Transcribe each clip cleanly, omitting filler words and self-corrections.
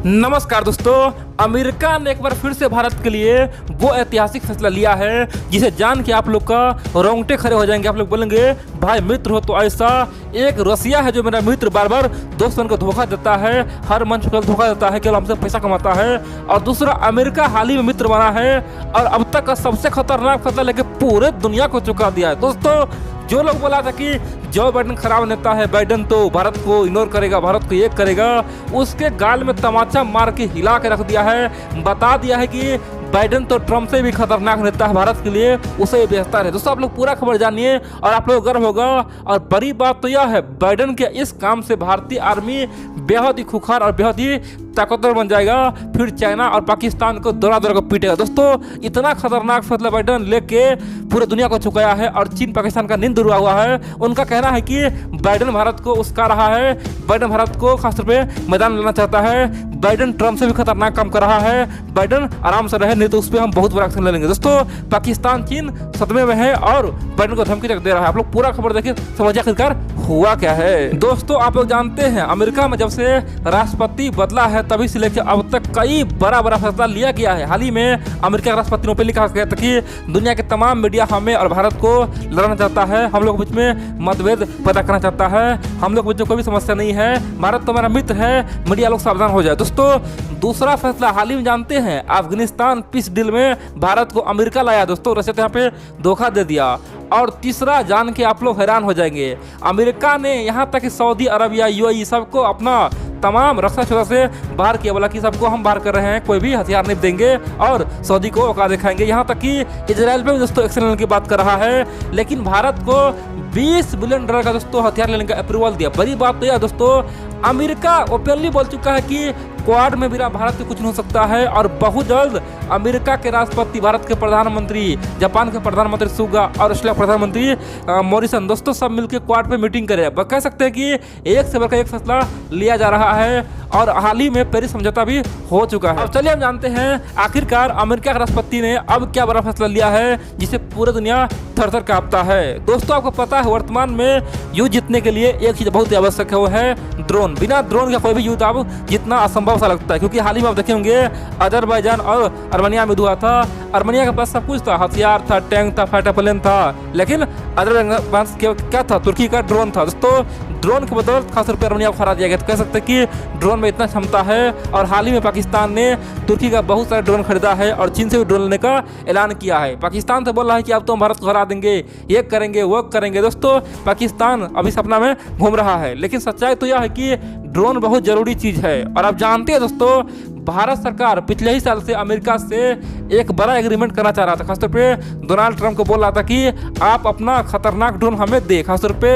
नमस्कार दोस्तों, अमेरिका ने एक बार फिर से भारत के लिए वो ऐतिहासिक फैसला लिया है जिसे जान के आप लोग का रोंगटे खड़े हो जाएंगे। आप लोग बोलेंगे भाई मित्र हो तो ऐसा। एक रसिया है जो मेरा मित्र बार बार दोस्त बनकर धोखा देता है, हर मंच पर धोखा देता है, केवल हमसे पैसा कमाता है। और दूसरा अमेरिका हाल ही में मित्र बना है और अब तक का सबसे खतरनाक फैसला लेके पूरे दुनिया को चुका दिया है। दोस्तों, जो लोग बोला था कि जो बाइडेन खराब नेता है, बाइडेन तो भारत को इग्नोर करेगा, भारत को एक करेगा, उसके गाल में तमाचा मार के हिला के रख दिया है। बता दिया है कि बाइडेन तो ट्रम्प से भी खतरनाक नेता है भारत के लिए, उसे भी बेहतर है। दोस्तों, आप लोग पूरा खबर जानिए और आप लोग गर्व होगा। और बड़ी बात तो यह है, बाइडेन के इस काम से भारतीय आर्मी बेहद ही खुखार और बेहद ही ताकतवर बन जाएगा। फिर चाइना और पाकिस्तान को दौड़ा दौड़ा कर पीटेगा। दोस्तों, इतना खतरनाक फैसला बाइडेन लेके पूरे दुनिया को चुकाया है और चीन पाकिस्तान का नींद उड़ा हुआ है। उनका कहना है कि बाइडेन भारत को उस्का रहा है, बाइडेन भारत को खासतौर पे मैदान लेना चाहता है, बाइडेन ट्रम्प से भी खतरनाक काम कर रहा है, बाइडेन आराम से रहे नहीं तो उस पर हम बहुत बड़ा एक्शन ले लेंगे। दोस्तों, पाकिस्तान चीन सदमे में है और बाइडेन को धमकी तक दे रहा है। आप लोग पूरा खबर देखिए, समझिए आखिरकार हुआ क्या है। दोस्तों, आप लोग जानते हैं अमेरिका में जब से राष्ट्रपति बदला है तभी से लेकर अब तक कई बड़ा फैसला लिया गया है। हाल ही में अमेरिका के राष्ट्रपति ने पहले कहा गया था कि दुनिया के तमाम मीडिया हमें और भारत को लड़ना चाहता है, हम लोग के बीच में मतभेद पैदा करना चाहता है, हम लोग के बीच में कोई भी समस्या नहीं है, भारत तो हमारा मित्र है, मीडिया लोग सावधान हो जाए। दोस्तों, दूसरा फैसला हाल ही में जानते हैं, अफगानिस्तान पीस डील में भारत को अमेरिका लाया। दोस्तों, रशिया तो यहाँ पे धोखा दे दिया। और तीसरा जान के आप लोग हैरान हो जाएंगे, अमेरिका ने यहाँ तक कि सऊदी अरब या यूएई सबको अपना तमाम रक्षा क्षेत्र से बाहर किया, बोला कि सबको हम बाहर कर रहे हैं, कोई भी हथियार नहीं देंगे और सऊदी को औकात दिखाएंगे। यहाँ तक कि इजराइल पे भी दोस्तों एक्शन लेने की बात कर रहा है, लेकिन भारत को $20 बिलियन का दोस्तों हथियार लेने का अप्रूवल दिया। बड़ी बात तो यह दोस्तों, अमेरिका ओपनली बोल चुका है कि क्वाड में बिना भारत के कुछ नहीं हो सकता है। और बहुत जल्द अमेरिका के राष्ट्रपति, भारत के प्रधानमंत्री, जापान के प्रधानमंत्री सुगा और ऑस्ट्रेलिया प्रधानमंत्री मॉरिसन, दोस्तों सब मिलकर क्वाड पे मीटिंग करे। कह सकते हैं कि एक से बढ़कर एक फैसला लिया जा रहा है और हाल ही में पेरिस समझौता भी हो चुका है। अब चलिए हम जानते हैं आखिरकार अमेरिका के राष्ट्रपति ने अब क्या बड़ा फैसला लिया है जिसे पूरी दुनिया थर-थर कांपता है। दोस्तों, आपको पता है वर्तमान में युद्ध जीतने के लिए एक चीज बहुत ही आवश्यक है, वो है ड्रोन। बिना ड्रोन का कोई भी युद्ध अब जितना असंभव सा लगता है, क्योंकि हाल ही में आप देखे होंगे अजरबैजान और अर्मेनिया में हुआ था। अर्मेनिया के पास सब कुछ था, हथियार था, टैंक था, फाइटर प्लेन था, लेकिन अजरबैजान क्या था, तुर्की का ड्रोन था। दोस्तों, ड्रोन के बदौलत खासतौर पर अर्मेनिया को हरा दिया गया। तो कह सकते हैं कि ड्रोन में इतना क्षमता है। और हाल ही में पाकिस्तान ने तुर्की का बहुत सारे ड्रोन खरीदा है और चीन से भी ड्रोन लेने का ऐलान किया है। पाकिस्तान तो बोल रहा है कि अब तो हम भारत को हरा देंगे, ये करेंगे वो करेंगे। दोस्तों, पाकिस्तान अभी सपना में घूम रहा है, लेकिन सच्चाई तो यह है कि ड्रोन बहुत जरूरी चीज है। और आप जानते हैं दोस्तों, भारत सरकार पिछले ही साल से अमेरिका से एक बड़ा एग्रीमेंट करना चाह रहा था। खासतौर पे डोनाल्ड ट्रम्प को बोल रहा था कि आप अपना खतरनाक ड्रोन हमें दे, खासतौर पे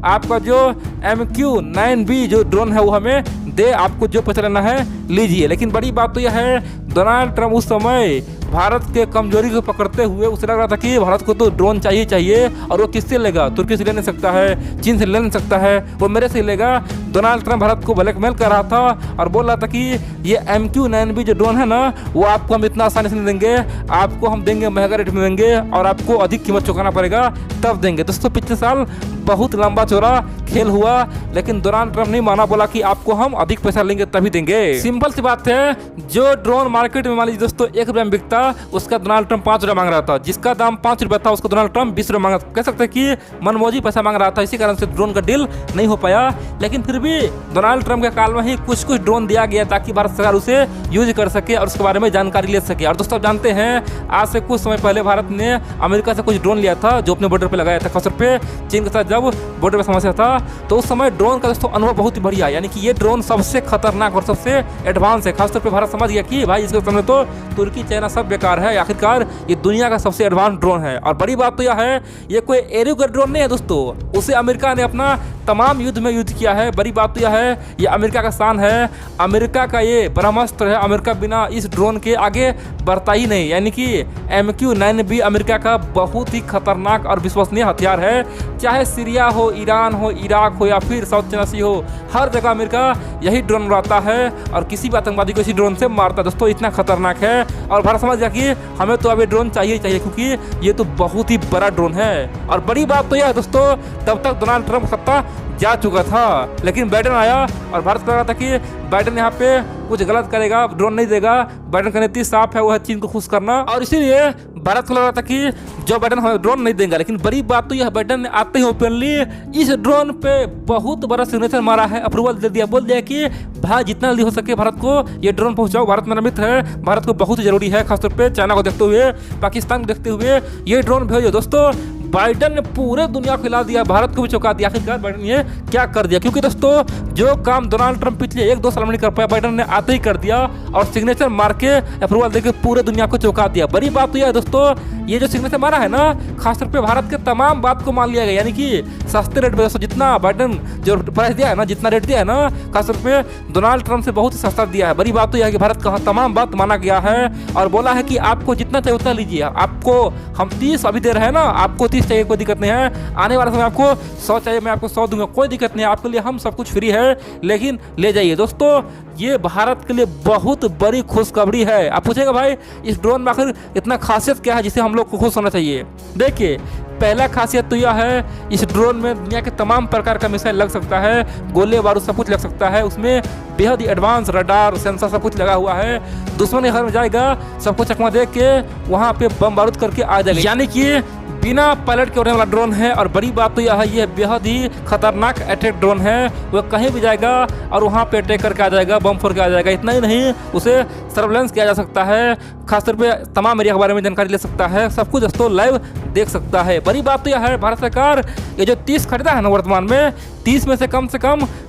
आपका जो MQ-9B जो ड्रोन है वो हमें दे, आपको जो पैसा लेना है लीजिए। लेकिन बड़ी बात तो यह है, डोनाल्ड ट्रम्प उस समय भारत के कमजोरी को पकड़ते हुए उसे लग रहा था कि भारत को तो ड्रोन चाहिए और वो किससे लेगा, तुर्की से ले नहीं सकता है, चीन से ले नहीं सकता है, वो मेरे से लेगा। डोनाल्ड ट्रम्प भारत को ब्लैकमेल कर रहा था और बोल रहा था कि ये MQ-9B जो ड्रोन है ना, वो आपको हम इतना आसानी से नहीं देंगे, आपको हम देंगे महंगा रेट में देंगे और आपको अधिक कीमत चुकाना पड़ेगा तब देंगे। दोस्तों, पिछले साल बहुत लंबा चौड़ा खेल हुआ, लेकिन डोनाल्ड ट्रम्प नहीं माना, बोला कि आपको हम अधिक पैसा लेंगे तभी देंगे। सिंपल सी बात है, जो ड्रोन मार्केट में मान लीजिए दोस्तों ₹1 में बिकता, उसका डोनाल्ड ट्रम्प ₹5 मांग रहा था, जिसका दाम ₹5 था उसका डोनाल्ड ट्रम्प ₹20 मांग रहा था। कह सकते हैं कि मनमौजी पैसा मांग रहा था, इसी कारण से ड्रोन का डील नहीं हो पाया। लेकिन फिर भी डोनाल्ड ट्रम्प के काल में ही कुछ ड्रोन दिया गया ताकि भारत सरकार उसे यूज कर सके और उसके बारे में जानकारी ले सके। और दोस्तों, जानते हैं आज से कुछ समय पहले भारत ने अमेरिका से कुछ ड्रोन लिया था जो अपने बॉर्डर पर लगाया था। खासतौर पे चीन के साथ जब बॉर्डर पर समस्या था तो उस समय ड्रोन का दोस्तों अनुभव बहुत ही बढ़िया, यानी कि ये ड्रोन सबसे खतरनाक और सबसे एडवांस है। खासतौर पे भारत समझ गया कि भाई इसके सामने तो तुर्की चाइना सब बेकार है, आखिरकार ये दुनिया का सबसे एडवांस ड्रोन है। और बड़ी बात तो यह है, ये कोई एरियो का ड्रोन नहीं है दोस्तों, उसे अमेरिका ने अपना तमाम युद्ध में यूज किया है। बड़ी बात तो यह है, ये अमेरिका का शान है, अमेरिका का ये ब्रह्मास्त्र है। अमेरिका बिना इस ड्रोन के आगे बढ़ता ही नहीं, यानी कि MQ-9B अमेरिका का बहुत ही खतरनाक और विश्वसनीय हथियार है। चाहे सीरिया हो, ईरान हो, इराक हो या फिर साउथ चाइना सी हो, हर जगह अमेरिका यही ड्रोन उड़ाता है और किसी भी आतंकवादी को इसी ड्रोन से मारता है। दोस्तों, इतना खतरनाक है और भारत समझ गया कि हमें तो अब ये ड्रोन चाहिए क्योंकि ये तो बहुत ही बड़ा ड्रोन है। और बड़ी बात तो यह है दोस्तों, तब तक डोनाल्ड ट्रम्प सत्ता जा चुका था, लेकिन बाइडेन आया और भारत को लगा था कि बाइडेन यहाँ पे कुछ गलत करेगा ड्रोन नहीं देगा। बाइडन का नीति साफ है, वो है चीन को खुश करना, और इसीलिए भारत को लग रहा था कि जो बाइडन हमें ड्रोन नहीं देंगे। लेकिन बड़ी बात तो यह, बाइडन ने आते ही ओपनली इस ड्रोन पे बहुत बड़ा सिग्नेचर मारा है, अप्रूवल दे दिया, बोल दिया कि भाई जितना जल्दी हो सके भारत को ये ड्रोन पहुंचाओ। भारत मेरा मित्र है, भारत को बहुत ही जरूरी है, खासतौर पे चाइना को देखते हुए, पाकिस्तान को देखते हुए ये ड्रोन भेजो। दोस्तों बाइडन ने पूरे दुनिया को हिला दिया, भारत को भी चौंका दिया। आखिरकार बाइडन ने क्या कर दिया, क्योंकि दोस्तों जो काम डोनाल्ड ट्रंप पिछले 1-2 साल में नहीं कर पाया, बाइडन ने आते ही कर दिया और सिग्नेचर मार के अप्रूवल देकर पूरे दुनिया को चौंका दिया। बड़ी बात तो यह है दोस्तों, ये जो सिग्नेचर मारा है ना, खासतौर पे भारत के तमाम बात को मान लिया गया, यानी कि सस्ते रेट पे दोस्तों जितना बाइडन जो प्राइस दिया है ना, जितना रेट दिया है ना, खासतौर पे डोनाल्ड ट्रंप से बहुत ही सस्ता दिया है। बड़ी बात तो यह है कि भारत का तमाम बात माना गया है और बोला है कि आपको जितना चाहिए उतना लीजिए, आपको हम 30 अभी दे रहे हैं ना, आपको 30 चाहिए कोई दिक्कत नहीं है, आने वाले समय आपको 100 चाहिए मैं आपको 100 दूंगा, कोई दिक्कत नहीं है, आपके लिए हम सब कुछ फ्री है, लेकिन ले जाइए। दोस्तों ये भारत के लिए बहुत बड़ी खुशखबरी है। आप पूछेगा भाई इस ड्रोन में आखिर इतना खासियत क्या है जिसे हम लोग को खुश होना चाहिए। देखिए पहला खासियत तो यह है, इस ड्रोन में दुनिया के तमाम प्रकार का मिसाइल लग सकता है, गोले बारूद सब कुछ लग सकता है, उसमें बेहद ही एडवांस रडार सेंसर सब कुछ लगा हुआ है। दुश्मन के घर में जाएगा, सबको चकमा दे के वहाँ पे बम बारूद करके आ जाएगा, यानी कि बिना पायलट के उड़ने वाला ड्रोन है। और बड़ी बात तो यह है, ये बेहद ही खतरनाक अटैक ड्रोन है, वो कहीं भी जाएगा और वहाँ पे अटैक करके आ जाएगा, बम फोड़ के आ जाएगा। इतना ही नहीं, उसे सर्वेलेंस किया जा सकता है, खासतौर पे तमाम एरिया के बारे में जानकारी ले सकता है, सब कुछ दोस्तों लाइव देख सकता है। बड़ी बात तो यह है, भारत सरकार ये जो 30 खरीदा है ना वर्तमान में, 30 में से कम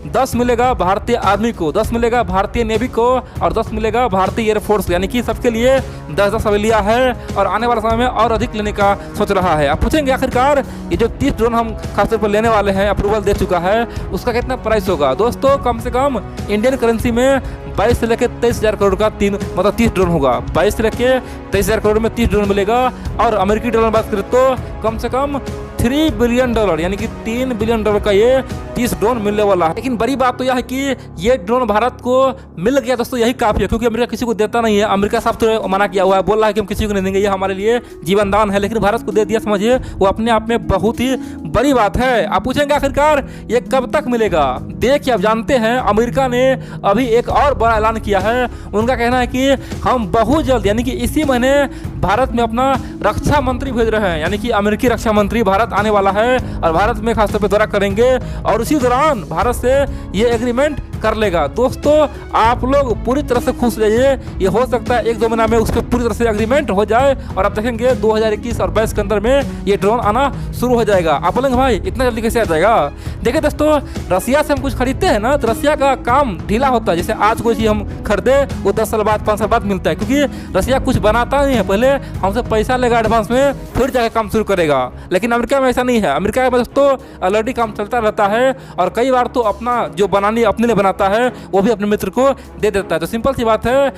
10 मिलेगा भारतीय आर्मी को, 10 मिलेगा भारतीय नेवी को और 10 मिलेगा भारतीय एयरफोर्स, यानी कि सबके लिए 10-10 अभी लिया है और आने वाले समय में और अधिक लेने का सोच रहा है। आप पूछेंगे आखिरकार ये जो 30 ड्रोन हम खासतौर पर लेने वाले हैं, अप्रूवल दे चुका है, उसका कितना प्राइस होगा। दोस्तों कम से कम इंडियन करेंसी में 22 से लेकर 23,000 करोड़ का 30 ड्रोन होगा। 22 से लेकर 23,000 करोड़ में 30 ड्रोन मिलेगा। और अमेरिकी डॉलर में बात करें तो कम से कम $3 बिलियन यानी कि $3 बिलियन का ये 30 ड्रोन मिलने वाला है। लेकिन बड़ी बात तो यह है कि ये ड्रोन भारत को मिल गया दोस्तों, यही काफी है, क्योंकि अमेरिका किसी को देता नहीं है। अमेरिका साफ तो मना किया हुआ है, बोल रहा है कि हम किसी को नहीं देंगे, ये हमारे लिए जीवन दान है, लेकिन भारत को दे दिया, समझिए वो अपने आप में बहुत ही बड़ी बात है। आप पूछेंगे आखिरकार ये कब तक मिलेगा। देखिए आप जानते हैं अमेरिका ने अभी एक और बड़ा ऐलान किया है, उनका कहना है कि हम बहुत जल्द यानी कि इसी महीने भारत में अपना रक्षा मंत्री भेज रहे हैं, यानी कि अमेरिकी रक्षा मंत्री भारत आने वाला है और भारत में खासतौर पर दौरा करेंगे और उसी दौरान भारत से ये एग्रीमेंट कर लेगा। दोस्तों आप लोग पूरी तरह से खुश रहिए, ये हो सकता है 1-2 महीना में उस पर पूरी तरह से एग्रीमेंट हो जाए और आप देखेंगे 2021 और 22 के अंदर में ये ड्रोन आना शुरू हो जाएगा। आप बोलेंगे भाई इतना जल्दी कैसे आ जाएगा। देखिए दोस्तों रसिया से हम कुछ खरीदते हैं ना, तो रसिया का काम ढीला होता है। जैसे आज कोई चीज़ हम खरीदे वो 10 साल बाद 5 साल बाद मिलता है, क्योंकि रसिया कुछ बनाता नहीं है, पहले हमसे पैसा लेगा एडवांस में, फिर जाकर काम शुरू करेगा। लेकिन अमेरिका में ऐसा नहीं है, अमेरिका में दोस्तों ऑलरेडी काम चलता रहता है और कई बार तो अपना जो बनानी अपने लिए बनाता है वो भी अपने मित्र को दे देता है। तो सिंपल सी बात है,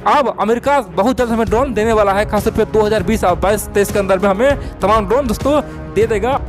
अब अमेरिका बहुत जल्द हमें ड्रोन देने वाला है, खासतौर पे 2020 और 22-23 के अंदर में हमें तमाम ड्रोन दोस्तों दे देगा।